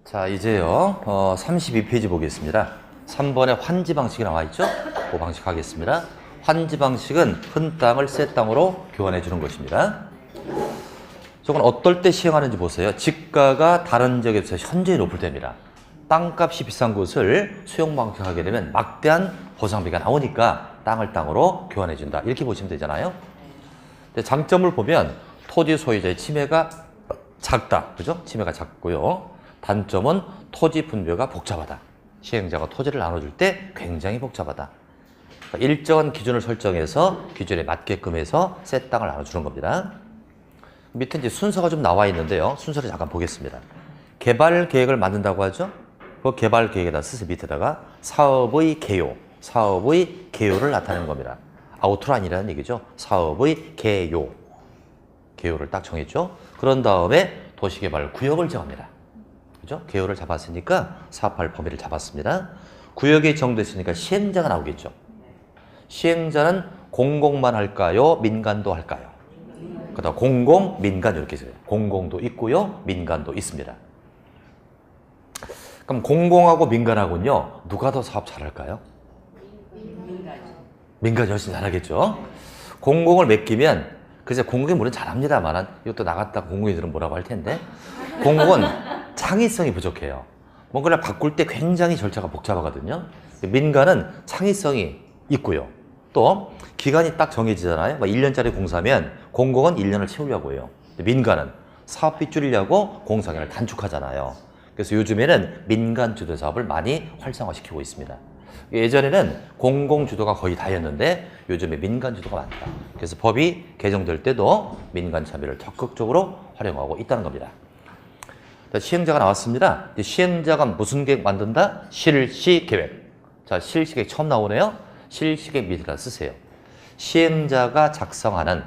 자, 이제요, 32페이지 보겠습니다. 3번에 환지 방식이 나와 있죠? 그 방식 하겠습니다. 환지 방식은 흔 땅을 새 땅으로 교환해 주는 것입니다. 저건 어떨 때 시행하는지 보세요. 지가가 다른 지역에서 현저히 높을 때입니다. 땅값이 비싼 곳을 수용 방식하게 되면 막대한 보상비가 나오니까 땅을 땅으로 교환해 준다. 이렇게 보시면 되잖아요. 근데 장점을 보면 토지 소유자의 침해가 작다. 그죠? 침해가 작고요. 단점은 토지 분배가 복잡하다. 시행자가 토지를 나눠줄 때 굉장히 복잡하다. 그러니까 일정한 기준을 설정해서 기준에 맞게끔 해서 새 땅을 나눠주는 겁니다. 밑에 이제 순서가 좀 나와 있는데요. 순서를 잠깐 보겠습니다. 개발 계획을 만든다고 하죠. 그 개발 계획에다 쓰세요. 밑에다가 사업의 개요, 사업의 개요를 나타내는 겁니다. 아우트라인이라는 얘기죠. 사업의 개요, 개요를 딱 정했죠. 그런 다음에 도시개발 구역을 정합니다. 그죠? 개요를 잡았으니까 사업할 범위를 잡았습니다. 구역이 정됐으니까 시행자가 나오겠죠. 시행자는 공공만 할까요? 민간도 할까요? 그다음 공공, 민간 이렇게 있어요. 공공도 있고요, 민간도 있습니다. 그럼 공공하고 민간하고는요, 누가 더 사업 잘할까요? 민간이 훨씬 잘하겠죠. 공공을 맡기면 글쎄 공공이 물론 잘합니다만 이것도 나갔다 공공이들은 뭐라고 할 텐데 공공은 창의성이 부족해요. 뭔가를 바꿀 때 굉장히 절차가 복잡하거든요. 민간은 창의성이 있고요. 또 기간이 딱 정해지잖아요. 1년짜리 공사면 공공은 1년을 채우려고 해요. 민간은 사업비 줄이려고 공사기간을 단축하잖아요. 그래서 요즘에는 민간 주도 사업을 많이 활성화시키고 있습니다. 예전에는 공공 주도가 거의 다였는데 요즘에 민간 주도가 많다. 그래서 법이 개정될 때도 민간 참여를 적극적으로 활용하고 있다는 겁니다. 시행자가 나왔습니다. 시행자가 무슨 계획 만든다? 실시계획. 자, 실시계획 처음 나오네요. 실시계획 밑에다 쓰세요. 시행자가 작성하는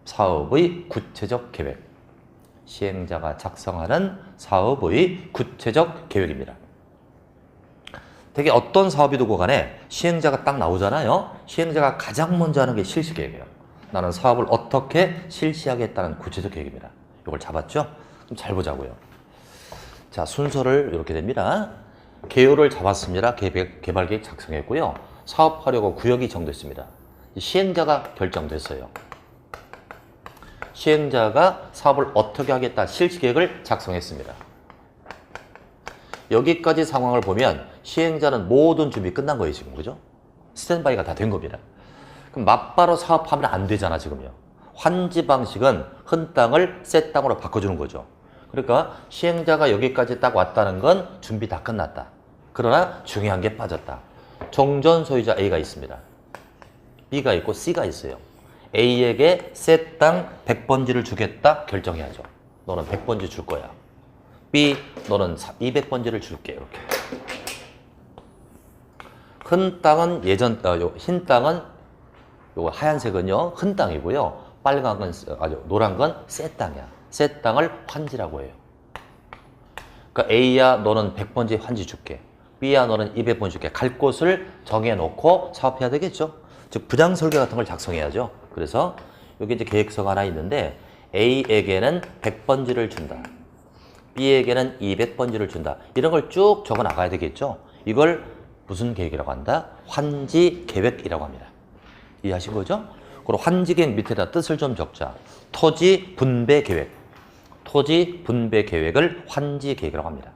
사업의 구체적 계획. 시행자가 작성하는 사업의 구체적 계획입니다. 되게 어떤 사업이든 간에 시행자가 딱 나오잖아요. 시행자가 가장 먼저 하는 게 실시계획이에요. 나는 사업을 어떻게 실시하겠다는 구체적 계획입니다. 이걸 잡았죠? 그럼 잘 보자고요. 자, 순서를 이렇게 됩니다. 개요를 잡았습니다. 개발 계획 작성했고요. 사업하려고 구역이 정됐습니다. 시행자가 결정됐어요. 시행자가 사업을 어떻게 하겠다 실시계획을 작성했습니다. 여기까지 상황을 보면 시행자는 모든 준비 끝난 거예요, 지금. 그죠? 스탠바이가 다 된 겁니다. 그럼 맞바로 사업하면 안 되잖아, 지금요. 환지 방식은 흔 땅을 새 땅으로 바꿔주는 거죠. 그러니까 시행자가 여기까지 딱 왔다는 건 준비 다 끝났다. 그러나 중요한 게 빠졌다. 종전 소유자 A가 있습니다. B가 있고 C가 있어요. A에게 새 땅 100번지를 주겠다 결정해야죠. 너는 100번지 줄 거야. B, 너는 200번지를 줄게. 이렇게. 흔 땅은 흰 땅은 요거 하얀색은요 흔 땅이고요. 빨간 건 노란 건 새 땅이야. 새 땅을 환지라고 해요. 그러니까 A야 너는 100번지 환지 줄게. B야 너는 200번지 줄게. 갈 곳을 정해놓고 사업해야 되겠죠. 즉 부장 설계 같은 걸 작성해야죠. 그래서 여기 이제 계획서가 하나 있는데 A에게는 100번지를 준다. B에게는 200번지를 준다. 이런 걸 쭉 적어 나가야 되겠죠. 이걸 무슨 계획이라고 한다? 환지 계획이라고 합니다. 이해하신 거죠? 그리고 환지 계획 밑에다 뜻을 좀 적자. 토지 분배 계획. 토지 분배 계획을 환지 계획이라고 합니다.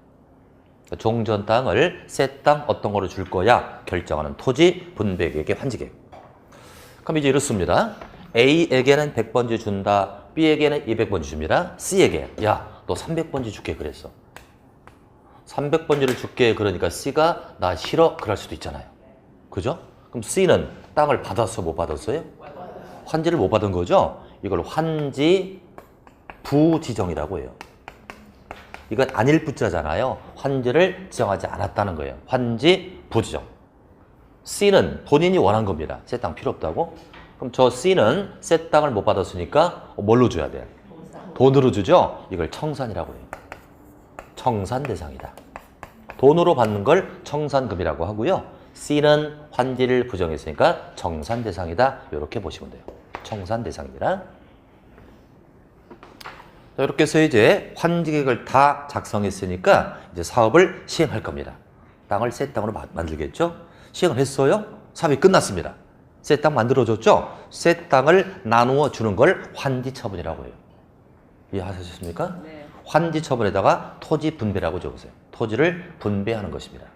종전 땅을 새 땅 어떤 거로 줄 거야 결정하는 토지 분배 계획의 환지 계획. 그럼 이제 이렇습니다. A에게는 100번지 준다. B에게는 200번지 줍니다. C에게 야, 너 300번지 줄게 그랬어. 300번지를 줄게 그러니까 C가 나 싫어 그럴 수도 있잖아요. 그죠? 그럼 C는 땅을 받았어 못 받았어요? 환지를 못 받은 거죠? 이걸 환지 부지정이라고 해요. 이건 아닐 부자잖아요. 환지를 지정하지 않았다는 거예요. 환지 부지정. C는 본인이 원한 겁니다. 새 땅 필요 없다고? 그럼 저 C는 새 땅을 못 받았으니까 뭘로 줘야 돼? 돈으로 주죠? 이걸 청산이라고 해요. 청산 대상이다. 돈으로 받는 걸 청산금이라고 하고요. C는 환지를 부정했으니까 청산 대상이다. 이렇게 보시면 돼요. 청산 대상입니다. 자, 이렇게 해서 이제 환지계획을 다 작성했으니까 이제 사업을 시행할 겁니다. 땅을 새 땅으로 만들겠죠? 시행을 했어요. 사업이 끝났습니다. 새 땅 만들어줬죠? 새 땅을 나누어 주는 걸 환지처분이라고 해요. 이해하셨습니까? 네. 환지처분에다가 토지 분배라고 적으세요. 토지를 분배하는 것입니다.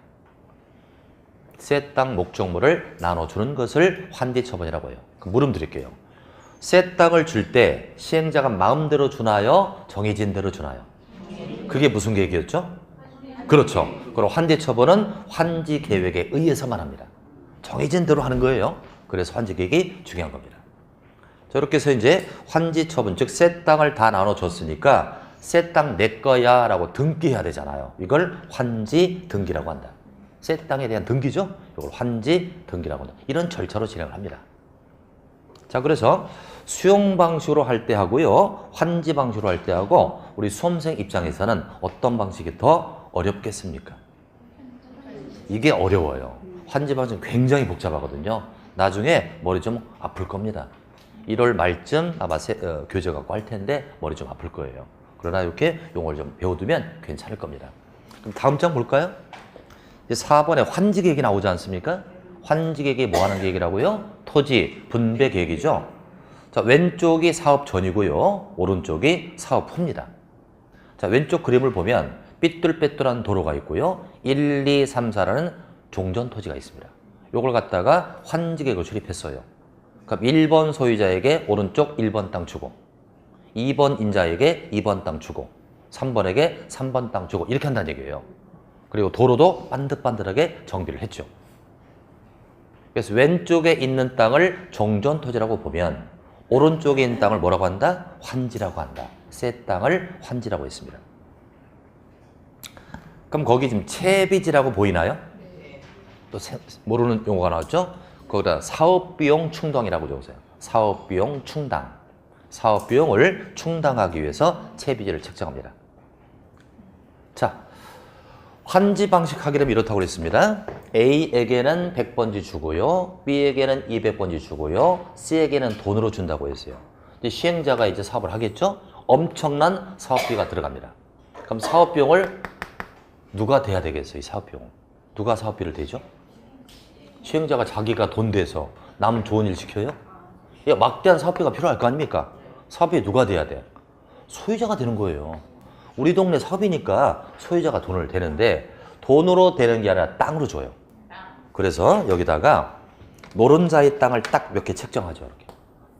새 땅 목적물을 나눠주는 것을 환지처분이라고 해요. 그럼 물음 드릴게요. 새 땅을 줄 때 시행자가 마음대로 주나요? 정해진 대로 주나요? 그게 무슨 계획이었죠? 그렇죠. 그럼 환지처분은 환지계획에 의해서만 합니다. 정해진 대로 하는 거예요. 그래서 환지계획이 중요한 겁니다. 자, 이렇게 해서 이제 환지처분, 즉 새 땅을 다 나눠줬으니까 새 땅 내 거야 라고 등기해야 되잖아요. 이걸 환지등기라고 한다. 새 땅에 대한 등기죠. 이걸 환지등기라고 한다. 이런 절차로 진행을 합니다. 자, 그래서 수용 방식으로 할 때 하고요, 환지 방식으로 할 때 하고 우리 수험생 입장에서는 어떤 방식이 더 어렵겠습니까? 이게 어려워요. 환지 방식은 굉장히 복잡하거든요. 나중에 머리 좀 아플 겁니다. 1월 말쯤 아마 교재 갖고 할 텐데 머리 좀 아플 거예요. 그러나 이렇게 용어를 좀 배워두면 괜찮을 겁니다. 그럼 다음 장 볼까요? 이제 4번에 환지계획이 나오지 않습니까? 환지계획이 뭐 하는 계획이라고요? 토지 분배 계획이죠. 자, 왼쪽이 사업 전이고요, 오른쪽이 사업 후입니다. 자, 왼쪽 그림을 보면 삐뚤빼뚤한 도로가 있고요, 1, 2, 3, 4라는 종전 토지가 있습니다. 요걸 갖다가 환지계획을 출입했어요. 그럼 1번 소유자에게 오른쪽 1번 땅 주고, 2번 인자에게 2번 땅 주고, 3번에게 3번 땅 주고, 이렇게 한다는 얘기예요. 그리고 도로도 반듯반듯하게 정비를 했죠. 그래서 왼쪽에 있는 땅을 종전토지라고 보면 오른쪽에 있는 땅을 뭐라고 한다? 환지라고 한다. 새 땅을 환지라고 했습니다. 그럼 거기 지금 채비지라고 보이나요? 네. 또 모르는 용어가 나왔죠? 거기다 사업비용 충당이라고 적으세요. 사업비용 충당. 사업비용을 충당하기 위해서 채비지를 책정합니다. 자, 환지 방식 하게 되면 이렇다고 그랬습니다. A에게는 100번지 주고요, B에게는 200번지 주고요, C에게는 돈으로 준다고 했어요. 이제 시행자가 이제 사업을 하겠죠? 엄청난 사업비가 들어갑니다. 그럼 사업비용을 누가 대야 되겠어요? 이 사업비용. 누가 사업비를 대죠? 시행자가 자기가 돈 대서 남 좋은 일 시켜요? 막대한 사업비가 필요할 거 아닙니까? 사업비 누가 대야 돼? 소유자가 되는 거예요. 우리 동네 사업이니까 소유자가 돈을 대는데 돈으로 대는 게 아니라 땅으로 줘요. 그래서 여기다가 노른자의 땅을 딱 몇 개 책정하죠. 이렇게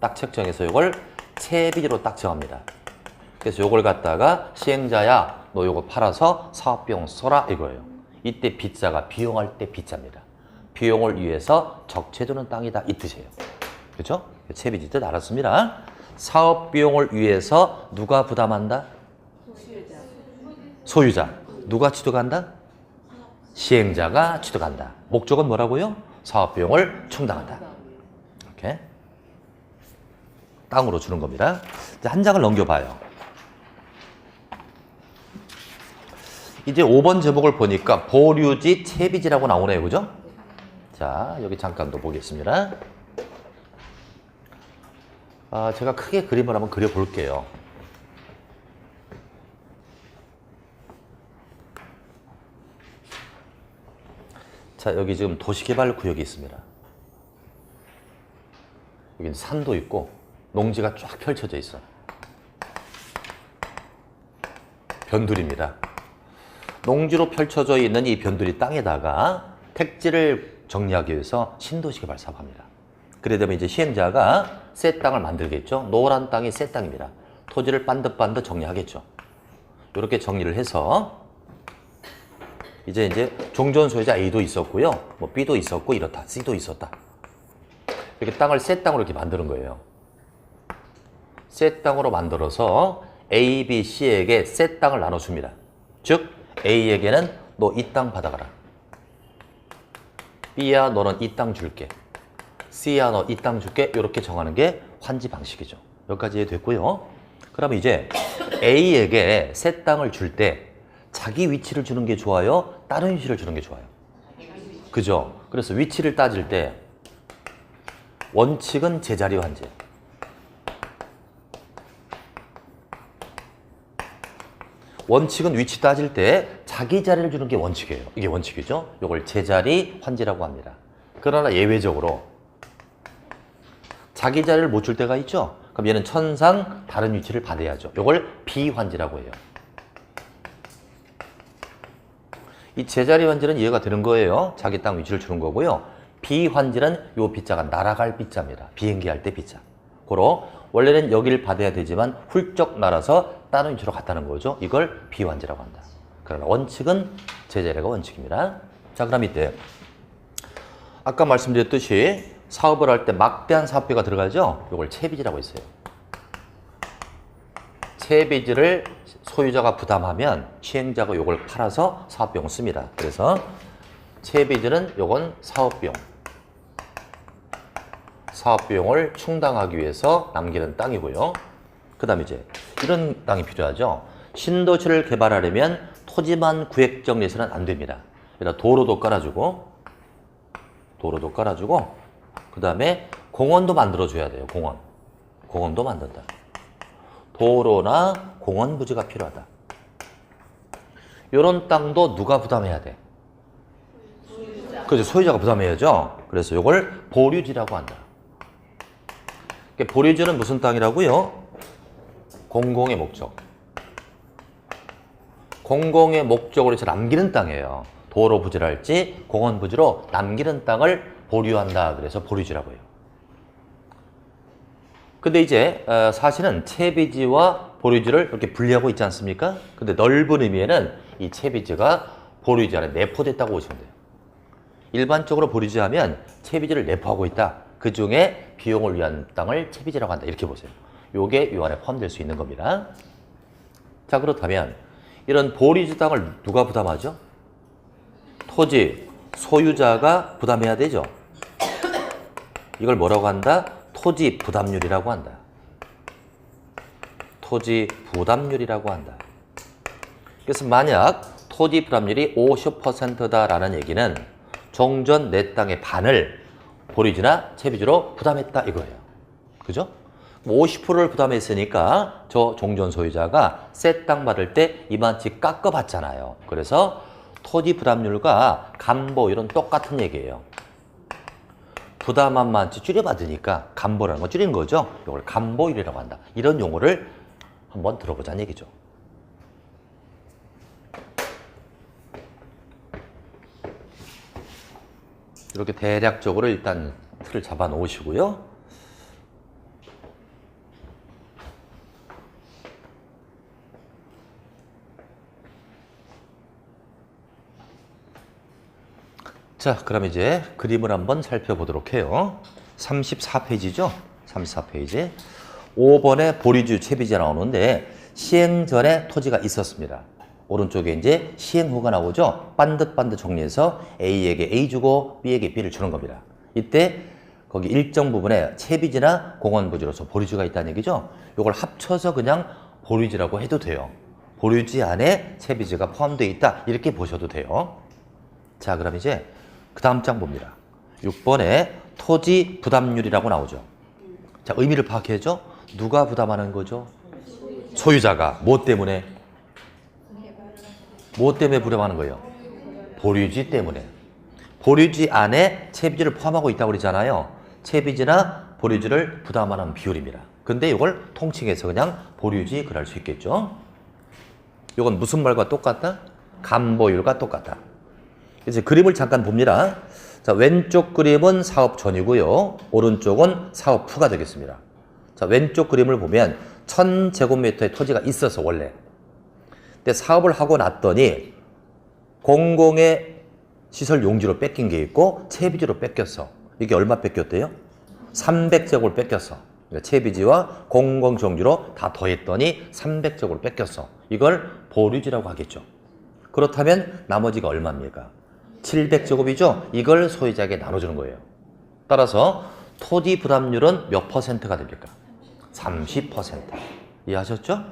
딱 책정해서 이걸 채비지로 딱 정합니다. 그래서 이걸 갖다가 시행자야, 너 이거 팔아서 사업비용 써라 이거예요. 이때 빚자가 비용할 때 빚자입니다. 비용을 위해서 적재주는 땅이다 이 뜻이에요. 그렇죠? 채비지 뜻 알았습니다. 사업 비용을 위해서 누가 부담한다? 소유자. 누가 취득한다? 시행자가 취득한다. 목적은 뭐라고요? 사업 비용을 충당한다. 이렇게 땅으로 주는 겁니다. 이제 한 장을 넘겨봐요. 이제 5번 제목을 보니까 보류지 채비지라고 나오네요. 그죠? 자, 여기 잠깐 더 보겠습니다. 제가 크게 그림을 한번 그려볼게요. 자, 여기 지금 도시개발구역이 있습니다. 여기는 산도 있고 농지가 쫙 펼쳐져 있어요. 변두리입니다. 농지로 펼쳐져 있는 이 변두리 땅에다가 택지를 정리하기 위해서 신도시개발 사업합니다. 그래 되면 이제 시행자가 새 땅을 만들겠죠. 노란 땅이 새 땅입니다. 토지를 반듯반듯 정리하겠죠. 이렇게 정리를 해서 이제 종전 소유자 A도 있었고요, 뭐 B도 있었고 이렇다, C도 있었다. 이렇게 땅을 새 땅으로 이렇게 만드는 거예요. 새 땅으로 만들어서 A, B, C에게 새 땅을 나눠줍니다. 즉 A에게는 너 이 땅 받아가라. B야 너는 이 땅 줄게. C야 너 이 땅 줄게. 이렇게 정하는 게 환지 방식이죠. 여기까지 이해됐고요. 그러면 이제 A에게 새 땅을 줄 때 자기 위치를 주는 게 좋아요? 다른 위치를 주는 게 좋아요? 그죠? 그래서 위치를 따질 때 원칙은 제자리 환지. 원칙은 위치 따질 때 자기 자리를 주는 게 원칙이에요. 이게 원칙이죠. 이걸 제자리 환지라고 합니다. 그러나 예외적으로 자기 자리를 못 줄 때가 있죠. 그럼 얘는 천상 다른 위치를 받아야죠. 이걸 비환지라고 해요. 이 제자리 환지는 이해가 되는 거예요. 자기 땅 위치를 주는 거고요. 비환지는 요 비자가 날아갈 비자입니다. 비행기 할 때 비자. 고로 원래는 여기를 받아야 되지만 훌쩍 날아서 다른 위치로 갔다는 거죠. 이걸 비환지라고 한다. 그러나 원칙은 제자리가 원칙입니다. 자, 그럼 이때 아까 말씀드렸듯이 사업을 할 때 막대한 사업비가 들어가죠. 이걸 채비지라고 했어요. 채비지를 소유자가 부담하면 시행자가 이걸 팔아서 사업비용을 씁니다. 그래서 채비지는 이건 사업비용. 사업비용을 충당하기 위해서 남기는 땅이고요. 그 다음에 이제 이런 땅이 필요하죠. 신도시를 개발하려면 토지만 구획 정리해서는 안 됩니다. 그러니까 도로도 깔아주고 그 다음에 공원도 만들어줘야 돼요. 공원도 만든다. 도로나 공원 부지가 필요하다. 이런 땅도 누가 부담해야 돼? 그렇죠. 소유자가 부담해야죠. 그래서 이걸 보류지라고 한다. 보류지는 무슨 땅이라고요? 공공의 목적. 공공의 목적으로 해서 남기는 땅이에요. 도로 부지랄지 공원 부지로 남기는 땅을 보류한다. 그래서 보류지라고 해요. 근데 이제 사실은 채비지와 보류지를 이렇게 분리하고 있지 않습니까? 근데 넓은 의미에는 이 채비지가 보류지 안에 내포됐다고 보시면 돼요. 일반적으로 보류지 하면 채비지를 내포하고 있다. 그 중에 비용을 위한 땅을 채비지라고 한다. 이렇게 보세요. 요게 요 안에 포함될 수 있는 겁니다. 자, 그렇다면 이런 보류지 땅을 누가 부담하죠? 토지 소유자가 부담해야 되죠. 이걸 뭐라고 한다? 토지 부담률이라고 한다. 토지 부담률이라고 한다. 그래서 만약 토지 부담률이 50%다라는 얘기는 종전 내 땅의 반을 보류지나 채비지로 부담했다 이거예요. 그죠? 50%를 부담했으니까 저 종전 소유자가 새 땅 받을 때 이만치 깎아봤잖아요. 그래서 토지 부담률과 감보율은 똑같은 얘기예요. 부담한 만치 줄여받으니까 감보라는 거 줄이는 거죠. 이걸 감보율이라고 한다. 이런 용어를 한번 들어보자는 얘기죠. 이렇게 대략적으로 일단 틀을 잡아 놓으시고요. 자, 그럼 이제 그림을 한번 살펴보도록 해요. 34페이지죠? 34페이지. 5번에 보류지 채비지 나오는데 시행 전에 토지가 있었습니다. 오른쪽에 이제 시행 후가 나오죠? 반듯반듯 정리해서 A에게 A 주고 B에게 B를 주는 겁니다. 이때 거기 일정 부분에 채비지나 공원 부지로서 보류지가 있다는 얘기죠? 이걸 합쳐서 그냥 보류지라고 해도 돼요. 보류지 안에 채비지가 포함되어 있다. 이렇게 보셔도 돼요. 자, 그럼 이제 그 다음 장 봅니다. 6번에 토지 부담률이라고 나오죠. 자, 의미를 파악해야죠. 누가 부담하는 거죠? 소유자가. 뭐 때문에? 뭐 때문에 부담하는 거예요? 보류지 때문에. 보류지 안에 채비지를 포함하고 있다고 그러잖아요. 채비지나 보류지를 부담하는 비율입니다. 근데 이걸 통칭해서 그냥 보류지 그럴 수 있겠죠. 이건 무슨 말과 똑같다? 감보율과 똑같다. 이제 그림을 잠깐 봅니다. 자, 왼쪽 그림은 사업 전이고요. 오른쪽은 사업 후가 되겠습니다. 자, 왼쪽 그림을 보면 1000제곱미터의 토지가 있어서 원래. 근데 사업을 하고 났더니 공공의 시설 용지로 뺏긴 게 있고 채비지로 뺏겼어. 이게 얼마 뺏겼대요? 300제곱을 뺏겼어. 그러니까 채비지와 공공정지로 다 더했더니 300제곱을 뺏겼어. 이걸 보류지라고 하겠죠. 그렇다면 나머지가 얼마입니까? 700제곱이죠? 이걸 소유자에게 나눠주는 거예요. 따라서 토지 부담률은 몇 퍼센트가 됩니까? 30%. 이해하셨죠?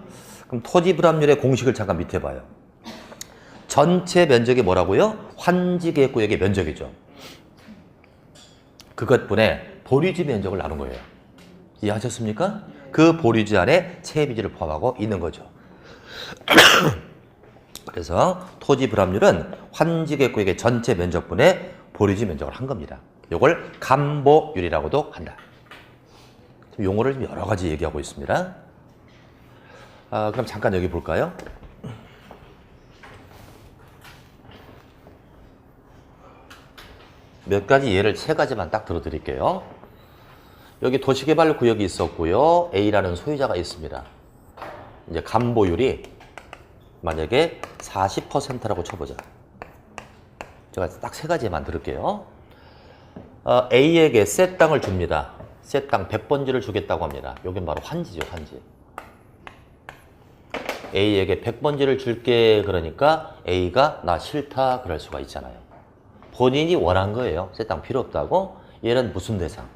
그럼 토지 부담률의 공식을 잠깐 밑에 봐요. 전체 면적이 뭐라고요? 환지계획구역의 면적이죠. 그것분의 보류지 면적을 나눈 거예요. 이해하셨습니까? 그 보류지 안에 채비지를 포함하고 있는 거죠. 그래서 토지 불합률은 환지객구역의 전체 면적분의 보류지 면적을 한 겁니다. 이걸 감보율이라고도 한다. 용어를 여러 가지 얘기하고 있습니다. 그럼 잠깐 여기 볼까요? 몇 가지 예를 세 가지만 딱 들어드릴게요. 여기 도시개발 구역이 있었고요. A라는 소유자가 있습니다. 이제 감보율이 만약에 40%라고 쳐보자. 제가 딱 세 가지만 들을게요. A에게 새 땅을 줍니다. 새 땅 100번지를 주겠다고 합니다. 여긴 바로 환지죠, 환지. A에게 100번지를 줄게 그러니까 A가 나 싫다 그럴 수가 있잖아요. 본인이 원한 거예요. 새 땅 필요 없다고. 얘는 무슨 대상?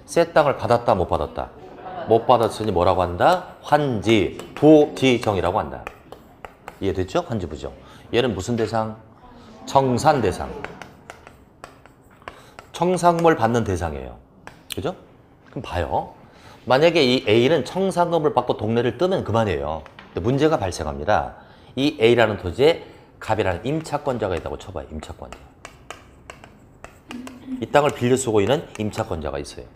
새 땅을 받았다 못 받았다? 못 받았으니 뭐라고 한다? 환지, 부지정이라고 한다. 이해됐죠? 환지, 부정. 얘는 무슨 대상? 청산 대상. 청산금을 받는 대상이에요. 그죠? 그럼 봐요. 만약에 이 A는 청산금을 받고 동네를 뜨면 그만이에요. 근데 문제가 발생합니다. 이 A라는 토지에 갑이라는 임차권자가 있다고 쳐봐요. 임차권자. 이 땅을 빌려 쓰고 있는 임차권자가 있어요.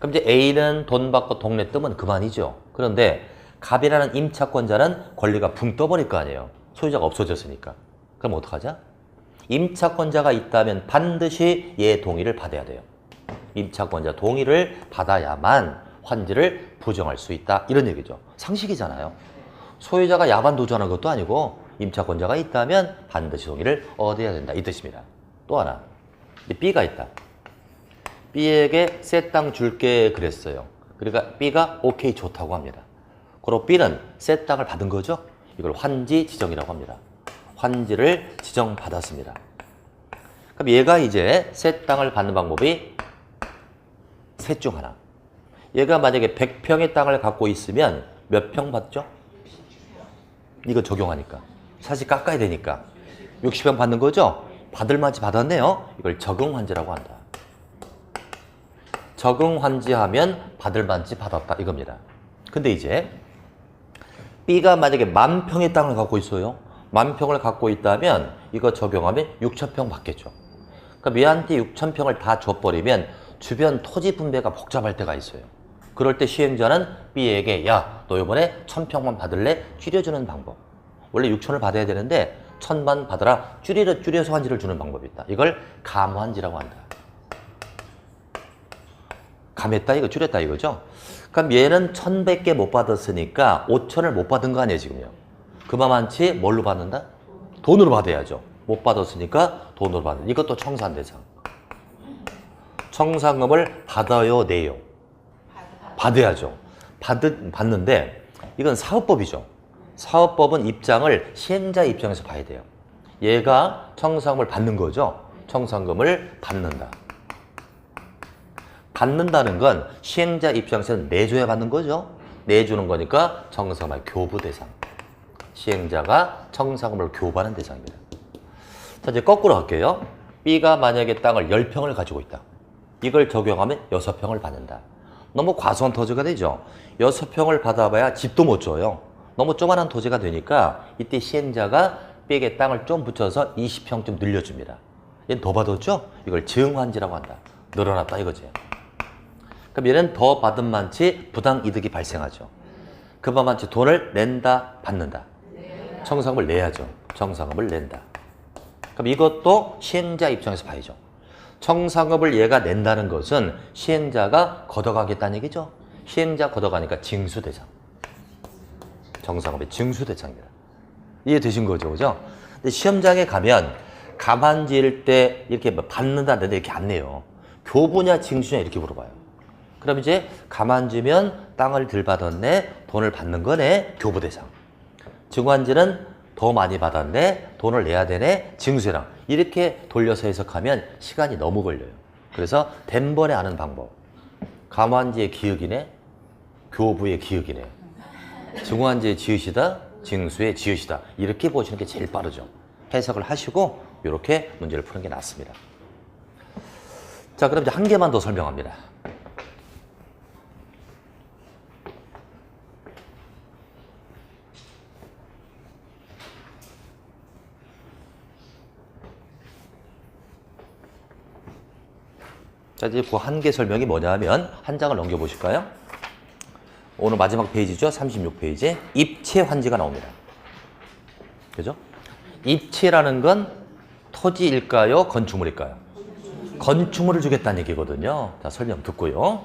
그럼 이제 A는 돈 받고 동네 뜨면 그만이죠. 그런데 갑이라는 임차권자는 권리가 붕 떠버릴 거 아니에요. 소유자가 없어졌으니까. 그럼 어떡하죠? 임차권자가 있다면 반드시 얘 동의를 받아야 돼요. 임차권자 동의를 받아야만 환지를 부정할 수 있다. 이런 얘기죠. 상식이잖아요. 소유자가 야반 도주하는 것도 아니고 임차권자가 있다면 반드시 동의를 얻어야 된다. 이 뜻입니다. 또 하나. B가 있다. B에게 새 땅 줄게 그랬어요. 그러니까 B가 오케이 좋다고 합니다. 그리고 B는 새 땅을 받은 거죠. 이걸 환지 지정이라고 합니다. 환지를 지정받았습니다. 그럼 얘가 이제 새 땅을 받는 방법이 셋 중 하나. 얘가 만약에 100평의 땅을 갖고 있으면 몇 평 받죠? 이거 적용하니까. 사실 깎아야 되니까. 60평 받는 거죠? 받을 만치 받았네요. 이걸 적응환지라고 한다. 적응환지하면 받을 만치 받았다 이겁니다. 근데 이제 B가 만약에 10,000평의 땅을 갖고 있어요. 10,000평을 갖고 있다면 이거 적용하면 6,000평 받겠죠. 그러니까 얘한테 6,000평을 다 줘버리면 주변 토지 분배가 복잡할 때가 있어요. 그럴 때 시행자는 B에게 야, 너 이번에 1,000평만 받을래? 줄여주는 방법. 원래 6,000을 받아야 되는데 1,000만 받아라. 줄여서 환지를 주는 방법이 있다. 이걸 감환지라고 한다. 감했다 이거 줄였다 이거죠. 그럼 얘는 1,100개 못 받았으니까 5,000을 못 받은 거 아니에요 지금요. 그만치 뭘로 받는다? 돈으로 받아야죠. 못 받았으니까 돈으로 받는. 이것도 청산 대상. 청산금을 받아요, 내요? 받아야죠. 받는데 이건 사업법이죠. 사업법은 입장을 시행자 입장에서 봐야 돼요. 얘가 청산금을 받는 거죠. 청산금을 받는다. 받는다는 건 시행자 입장에서는 내줘야 받는 거죠. 내주는 거니까 청산금의 교부 대상. 시행자가 청산금을 교부하는 대상입니다. 자, 이제 거꾸로 할게요. B가 만약에 땅을 10평을 가지고 있다. 이걸 적용하면 6평을 받는다. 너무 과소한 토지가 되죠. 6평을 받아봐야 집도 못 줘요. 너무 조그만한 토지가 되니까 이때 시행자가 B에게 땅을 좀 붙여서 20평 좀 늘려줍니다. 얘는 더 받았죠? 이걸 증환지라고 한다. 늘어났다 이거지. 그럼 얘는 더 받은 만치 부당이득이 발생하죠. 그만치 돈을 낸다, 받는다. 청산금을 내야죠. 청산금을 낸다. 그럼 이것도 시행자 입장에서 봐야죠. 청산금을 얘가 낸다는 것은 시행자가 걷어가겠다는 얘기죠. 시행자 걷어가니까 징수대상. 청산금의 징수대상입니다. 이해되신 거죠, 그죠? 근데 시험장에 가면 감환지일 때 이렇게 받는다는데 이렇게 안 내요. 교부냐 징수냐 이렇게 물어봐요. 그럼 이제 감환지면 땅을 덜 받았네, 돈을 받는 거네, 교부대상. 증환지는 더 많이 받았네, 돈을 내야 되네, 징수랑. 이렇게 돌려서 해석하면 시간이 너무 걸려요. 그래서 단번에 아는 방법. 감환지의 기역이네, 교부의 기역이네. 증환지의 지읒이다, 징수의 지읒이다. 이렇게 보시는 게 제일 빠르죠. 해석을 하시고 이렇게 문제를 푸는 게 낫습니다. 자, 그럼 이제 한 개만 더 설명합니다. 자, 이제 그 한계 설명이 뭐냐면 한 장을 넘겨보실까요? 오늘 마지막 페이지죠. 36페이지. 입체 환지가 나옵니다. 그죠? 입체라는 건 토지일까요? 건축물일까요? 건축물을 주겠다는 얘기거든요. 자, 설명 듣고요.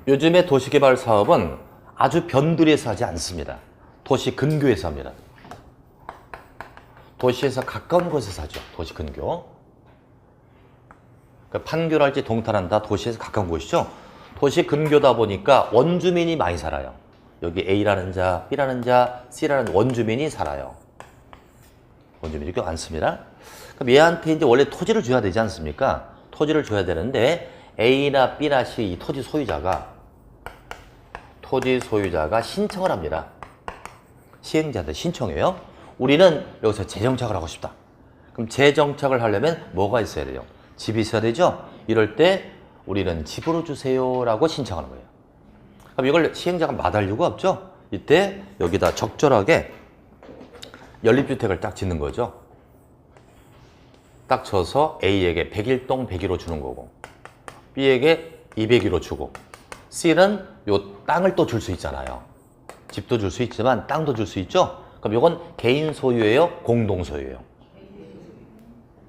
요즘의 도시개발 사업은 아주 변두리에서 하지 않습니다. 도시 근교에서 합니다. 도시에서 가까운 곳에서 하죠. 도시 근교. 그러니까 판교랄지 동탄한다 도시에서 가까운 곳이죠. 도시 근교다 보니까 원주민이 많이 살아요. 여기 A라는 자, B라는 자, C라는 원주민이 살아요. 원주민이 꽤 많습니다. 그럼 얘한테 이제 원래 토지를 줘야 되지 않습니까? 토지를 줘야 되는데 A나 B나 C 이 토지 소유자가 신청을 합니다. 시행자한테 신청해요. 우리는 여기서 재정착을 하고 싶다. 그럼 재정착을 하려면 뭐가 있어야 돼요? 집이 있어야 되죠? 이럴 때 우리는 집으로 주세요라고 신청하는 거예요. 그럼 이걸 시행자가 마다할 이유가 없죠? 이때 여기다 적절하게 연립주택을 딱 짓는 거죠. 딱 쳐서 A에게 101동 101호 주는 거고 B에게 201호 주고 C는 요 땅을 또 줄 수 있잖아요. 집도 줄 수 있지만 땅도 줄 수 있죠? 그럼 이건 개인 소유예요? 공동 소유예요?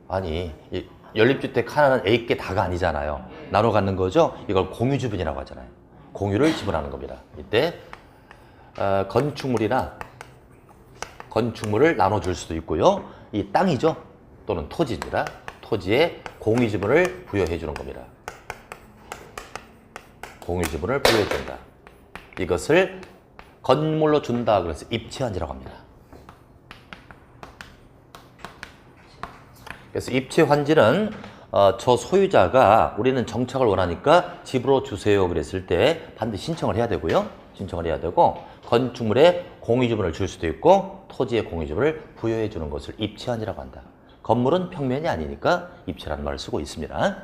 아니, 연립주택 하나는 A께 다가 아니잖아요. 나눠 갖는 거죠? 이걸 공유주분이라고 하잖아요. 공유를 지불하는 겁니다. 이때 건축물을 나눠줄 수도 있고요. 이 땅이죠? 또는 토지입니다. 토지에 공유지분을 부여해 주는 겁니다. 공유지분을 부여해 준다. 이것을 건물로 준다. 그래서 입체환지라고 합니다. 그래서 입체환지는 저 소유자가 우리는 정착을 원하니까 집으로 주세요 그랬을 때 반드시 신청을 해야 되고요. 신청을 해야 되고 건축물에 공유지분을 줄 수도 있고 토지에 공유지분을 부여해 주는 것을 입체환지라고 한다. 건물은 평면이 아니니까 입체라는 말을 쓰고 있습니다.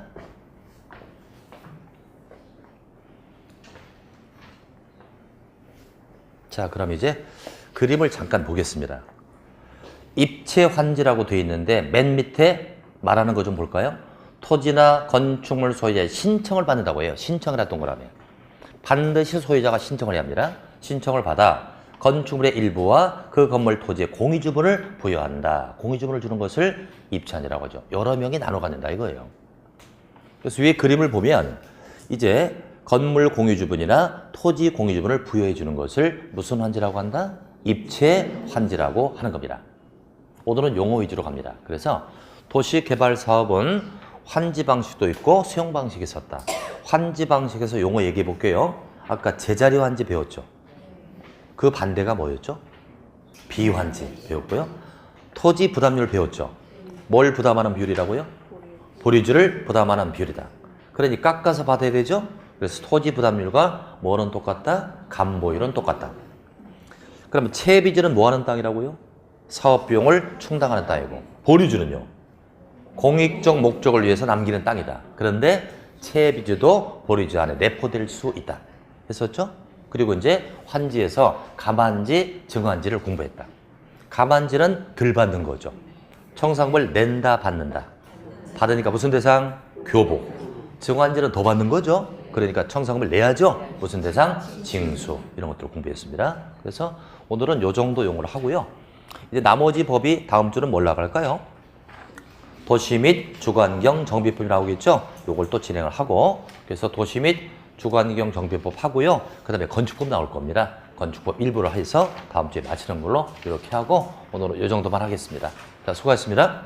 자, 그럼 이제 그림을 잠깐 보겠습니다. 입체환지라고 되어 있는데 맨 밑에 말하는 거 좀 볼까요? 토지나 건축물 소유자의 신청을 받는다고 해요. 신청을 할 동그라미. 반드시 소유자가 신청을 해야 합니다. 신청을 받아 건축물의 일부와 그 건물 토지의 공유지분을 부여한다. 공유지분을 주는 것을 입체환지라고 하죠. 여러 명이 나눠 갖는다 이거예요. 그래서 위에 그림을 보면 이제 건물 공유지분이나 토지 공유지분을 부여해 주는 것을 무슨 환지라고 한다? 입체환지라고 하는 겁니다. 오늘은 용어 위주로 갑니다. 그래서 도시개발사업은 환지 방식도 있고 수용 방식이 있었다. 환지 방식에서 용어 얘기해 볼게요. 아까 제자리 환지 배웠죠? 그 반대가 뭐였죠? 비환지 배웠고요. 토지 부담률 배웠죠? 뭘 부담하는 비율이라고요? 보류주를 부담하는 비율이다. 그러니 깎아서 받아야 되죠? 그래서 토지 부담률과 뭐는 똑같다? 감보율은 똑같다. 그러면 채비지는 뭐 하는 땅이라고요? 사업 비용을 충당하는 땅이고 보류주는요? 공익적 목적을 위해서 남기는 땅이다. 그런데 채비지도 보류주 안에 내포될 수 있다. 했었죠? 그리고 이제 환지에서 감환지, 증환지를 공부했다. 감환지는 덜 받는 거죠. 청산금을 낸다, 받는다. 받으니까 무슨 대상? 교복. 증환지는 더 받는 거죠. 그러니까 청산금을 내야죠. 무슨 대상? 징수. 이런 것들을 공부했습니다. 그래서 오늘은 요 정도 용어를 하고요. 이제 나머지 법이 다음 주는 뭘 나갈까요? 도시 및 주거환경 정비법이 나오겠죠. 요걸 또 진행을 하고 그래서 도시 및 주거환경 정비법 하고요. 그 다음에 건축법 나올 겁니다. 건축법 일부를 해서 다음 주에 마치는 걸로 이렇게 하고 오늘은 요 정도만 하겠습니다. 자, 수고하셨습니다.